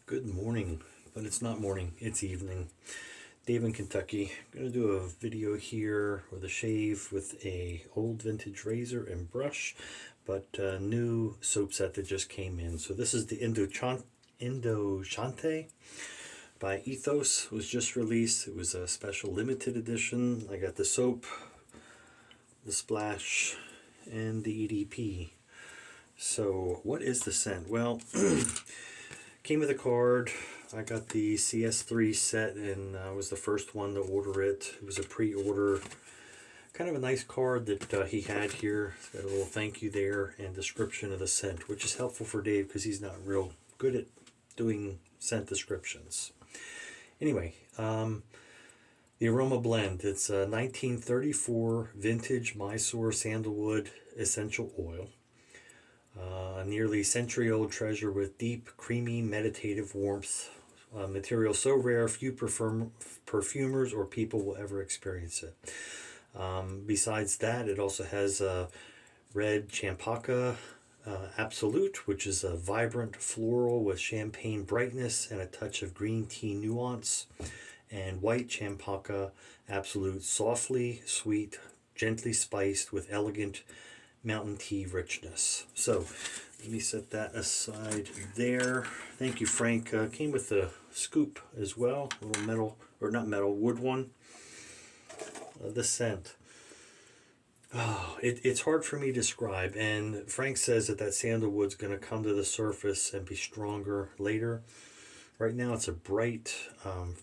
Good morning, but it's not morning, it's evening. Dave in Kentucky. I'm going to do a video here with a shave with a old vintage razor and brush, but a new soap set that just came in. So this is the Indochanté by Ethos. It was just released. It was a special limited edition. I got the soap, the splash, and the EDP. So what is the scent? Well, came with a card. I got the CS3 set and I was the first one to order it. It was a pre-order. Kind of a nice card that he had here. It's got a little thank you there and description of the scent, which is helpful for Dave because he's not real good at doing scent descriptions. Anyway, the aroma blend. It's a 1934 vintage Mysore sandalwood essential oil. A nearly century-old treasure with deep, creamy, meditative warmth. Material so rare, few perfumers or people will ever experience it. Besides that, it also has red champaca absolute, which is a vibrant floral with champagne brightness and a touch of green tea nuance. And white champaca absolute, softly sweet, gently spiced with elegant mountain tea richness. So let me set that aside there. Thank you, Frank. Came with a scoop as well, a little metal, or not metal, wood one. The scent. Oh, it's hard for me to describe, and Frank says that sandalwood's going to come to the surface and be stronger later. Right now it's a bright,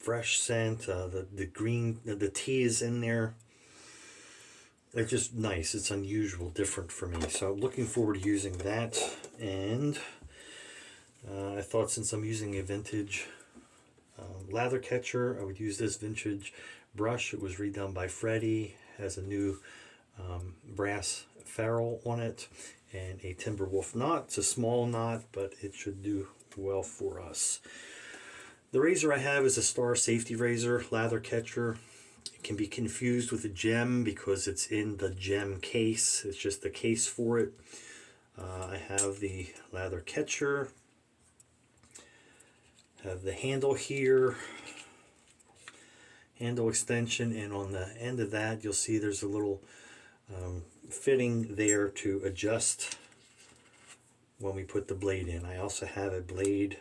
fresh scent. The green, the tea is in there. It's just nice. It's unusual, different for me. So I'm looking forward to using that. And I thought since I'm using a vintage lather catcher, I would use this vintage brush. It was redone by Freddie. Has a new brass ferrule on it and a Timberwolf knot. It's a small knot, but it should do well for us. The razor I have is a Star Safety Razor lather catcher. It can be confused with a gem because it's in the gem case. It's just the case for it. I have the lather catcher. Have the handle here. Handle extension, and on the end of that you'll see there's a little fitting there to adjust when we put the blade in. I also have a blade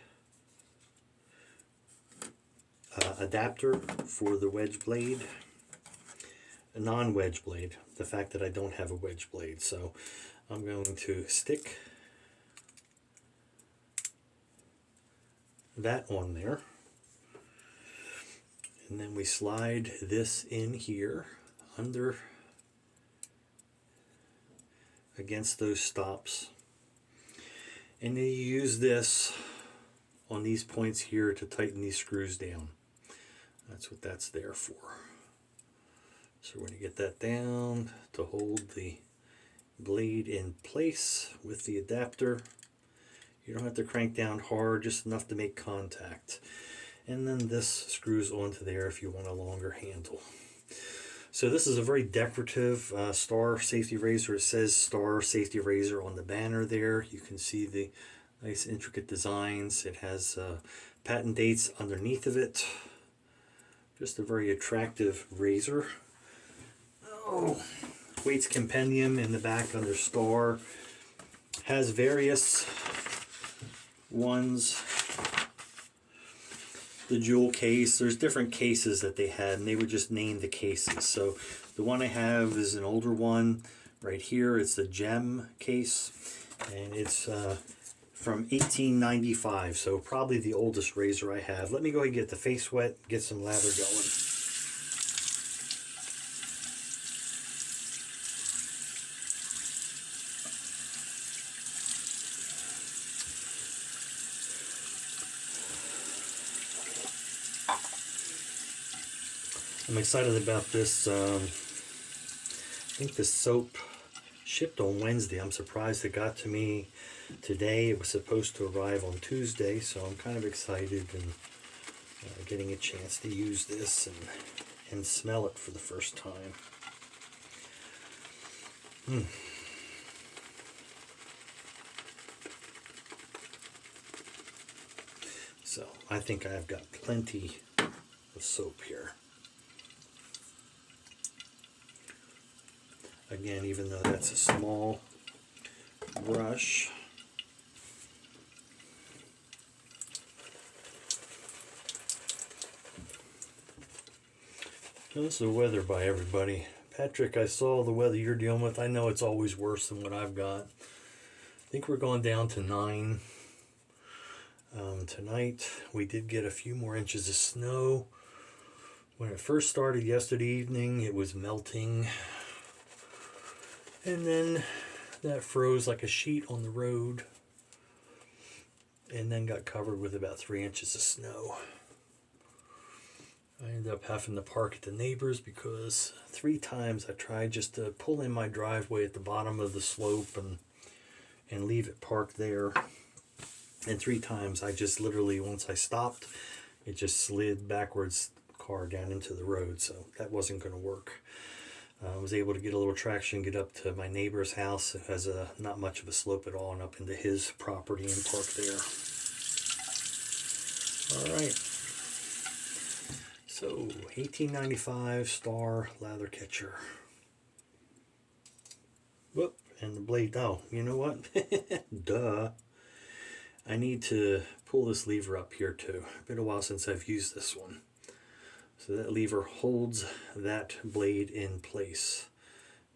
adapter for the wedge blade. A non-wedge blade, the fact that I don't have a wedge blade. So I'm going to stick that on there, and then we slide this in here under against those stops, and then you use this on these points here to tighten these screws down. That's what that's there for. So we're going to get that down to hold the blade in place with the adapter. You don't have to crank down hard, just enough to make contact. And then this screws onto there if you want a longer handle. So this is a very decorative Star Safety Razor. It says Star Safety Razor on the banner there. You can see the nice intricate designs. It has patent dates underneath of it. Just a very attractive razor. Oh, Weights Compendium in the back under Star. Has various ones. The jewel case. There's different cases that they had, and they would just name the cases. So the one I have is an older one. Right here, it's the gem case, and it's from 1895. So probably the oldest razor I have. Let me go ahead and get the face wet, get some lather going. I'm excited about this. I think the soap shipped on Wednesday. I'm surprised it got to me today. It was supposed to arrive on Tuesday, so I'm kind of excited and getting a chance to use this and smell it for the first time. So I think I've got plenty of soap here. Again, even though that's a small brush, this is the weather by everybody. Patrick, I saw the weather you're dealing with. I know it's always worse than what I've got. I think we're going down to 9. Tonight we did get a few more inches of snow. When it first started yesterday evening, it was melting. And then that froze like a sheet on the road. And then got covered with about 3 inches of snow. I ended up having to park at the neighbor's because 3 times I tried just to pull in my driveway at the bottom of the slope and leave it parked there. And 3 times I just literally, once I stopped, it just slid backwards the car down into the road. So that wasn't going to work. I was able to get a little traction, get up to my neighbor's house. It has not much of a slope at all, and up into his property and park there. All right. So, 1895 Star Lather Catcher. Whoop, and the blade. Oh, you know what? Duh. I need to pull this lever up here too. It's been a while since I've used this one. So that lever holds that blade in place.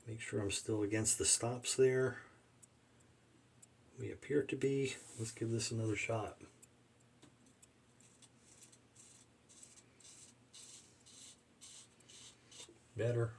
Make sure I'm still against the stops there. We appear to be. Let's give this another shot. Better.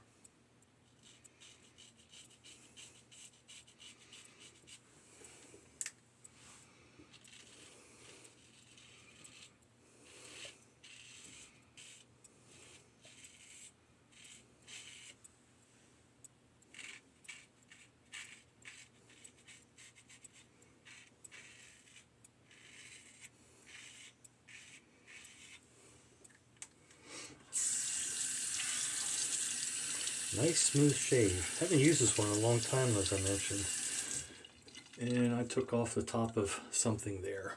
Nice smooth shave. Haven't used this one in a long time, as I mentioned. And I took off the top of something there.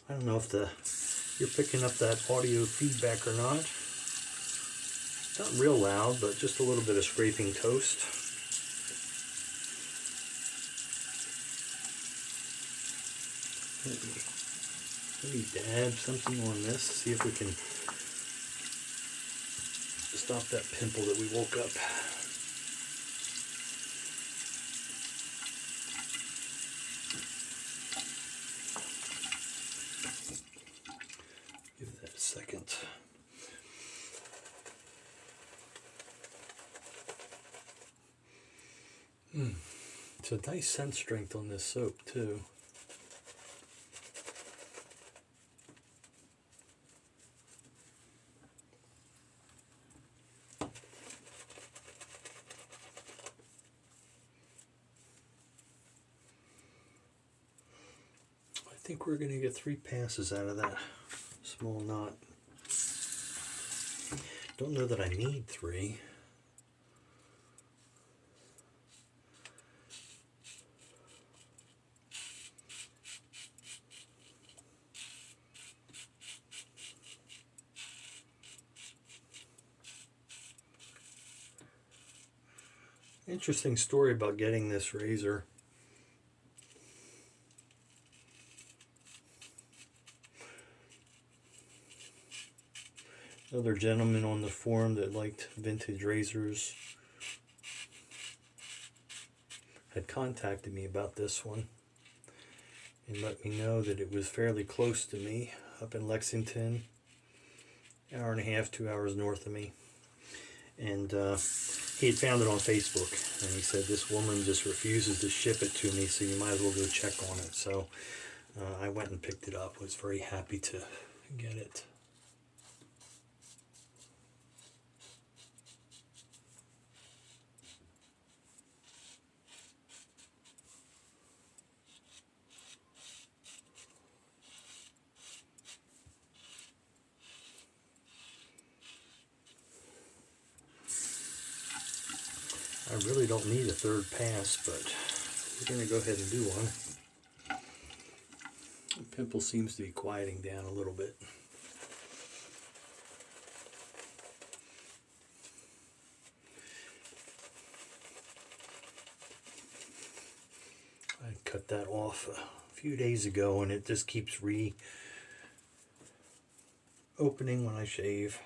I don't know if you're picking up that audio feedback or not. Not real loud, but just a little bit of scraping toast. Let me dab something on this, see if we can stop that pimple that we woke up. Give that a second. It's a nice scent strength on this soap too. I think we're going to get 3 passes out of that small knot. Don't know that I need 3. Interesting story about getting this razor. Another gentleman on the forum that liked vintage razors had contacted me about this one and let me know that it was fairly close to me up in Lexington, hour and a half, 2 hours north of me. And he had found it on Facebook, and he said, this woman just refuses to ship it to me, so you might as well go check on it. So I went and picked it up, was very happy to get it. I really don't need a third pass, but we're going to go ahead and do one. The pimple seems to be quieting down a little bit. I cut that off a few days ago and it just keeps reopening when I shave.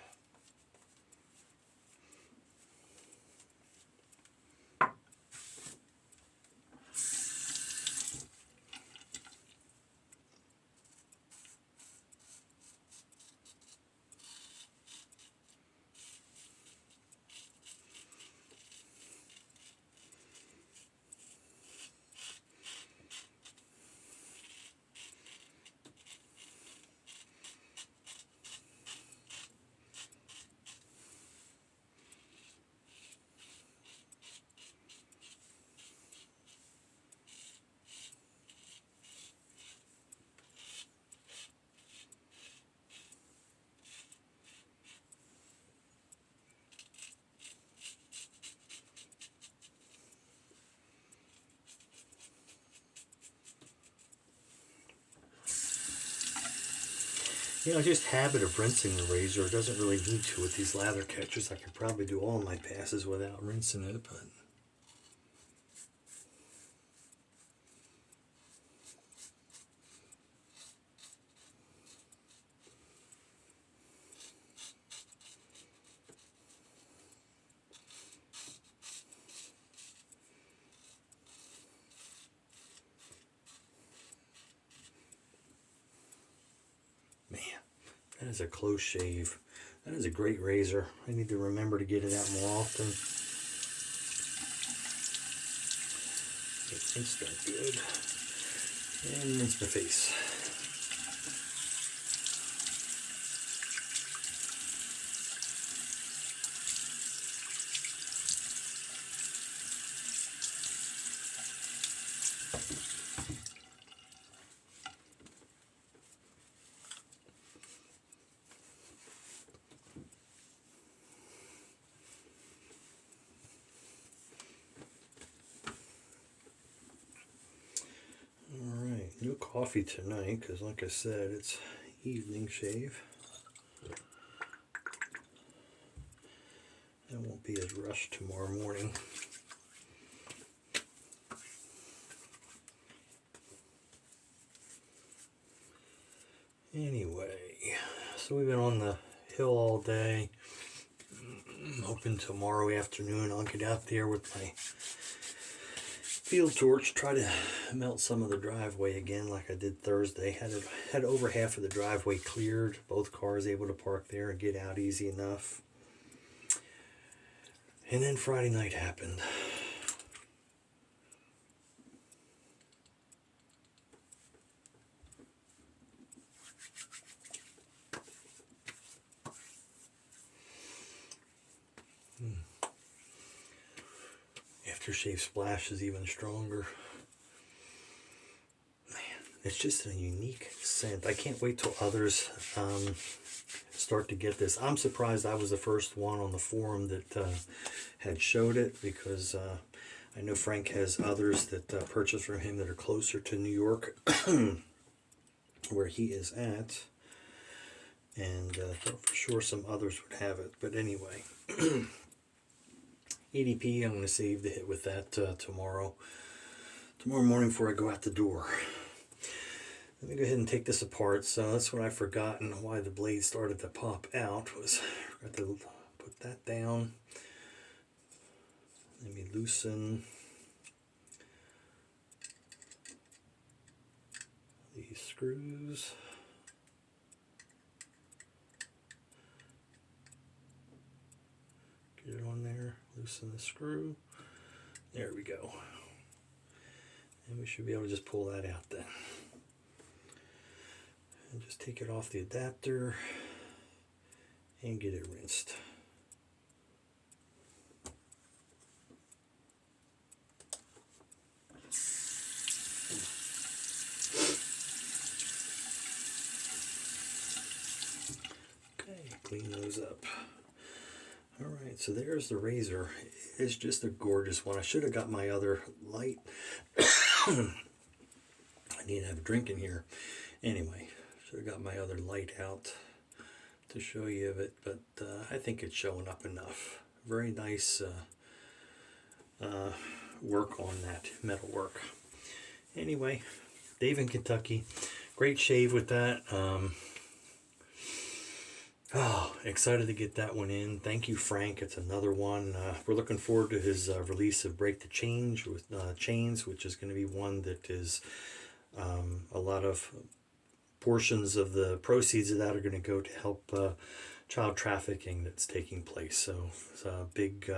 You know, just habit of rinsing the razor. It doesn't really need to with these lather catchers. I could probably do all my passes without rinsing it, but man, that is a close shave. That is a great razor. I need to remember to get it out more often. Rinse that good. And rinse my face. No coffee tonight because, like I said, it's evening shave. I won't be as rushed tomorrow morning. Anyway, so we've been on the hill all day. I'm hoping tomorrow afternoon I'll get out there with my field torch, try to melt some of the driveway again like I did Thursday. Had over half of the driveway cleared, both cars able to park there and get out easy enough. And then Friday night happened. Aftershave splash is even stronger. Man, it's just a unique scent. I can't wait till others start to get this. I'm surprised I was the first one on the forum that had showed it, because I know Frank has others that purchase from him that are closer to New York where he is at, and for sure some others would have it. But anyway, EDP, I'm going to save the hit with that tomorrow morning before I go out the door. Let me go ahead and take this apart. So that's what I've forgotten why the blade started to pop out, was I have to put that down. Let me loosen these screws. Get it on there, loosen the screw. There we go. And we should be able to just pull that out then. And just take it off the adapter and get it rinsed. Okay, clean those up. Alright, so there's the razor. is just a gorgeous one. I should have got my other light. I need to have a drink in here. Anyway, should have got my other light out to show you of it, but I think it's showing up enough. Very nice work on that metal work. Anyway, Dave in Kentucky, great shave with that. Excited to get that one in. Thank you, Frank. It's another one. We're looking forward to his release of Break the Change with Chains, which is going to be one that is a lot of portions of the proceeds of that are going to go to help child trafficking that's taking place. So it's a big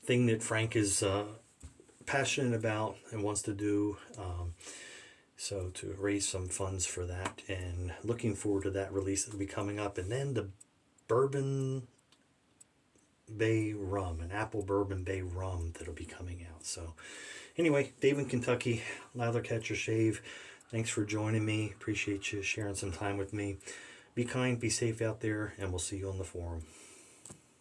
thing that Frank is passionate about and wants to do. So to raise some funds for that, and looking forward to that release that'll be coming up. And then the Bourbon Bay rum, an apple Bourbon Bay rum that'll be coming out. So anyway, Dave in Kentucky, Lather, Catch or Shave. Thanks for joining me. Appreciate you sharing some time with me. Be kind, be safe out there, and we'll see you on the forum.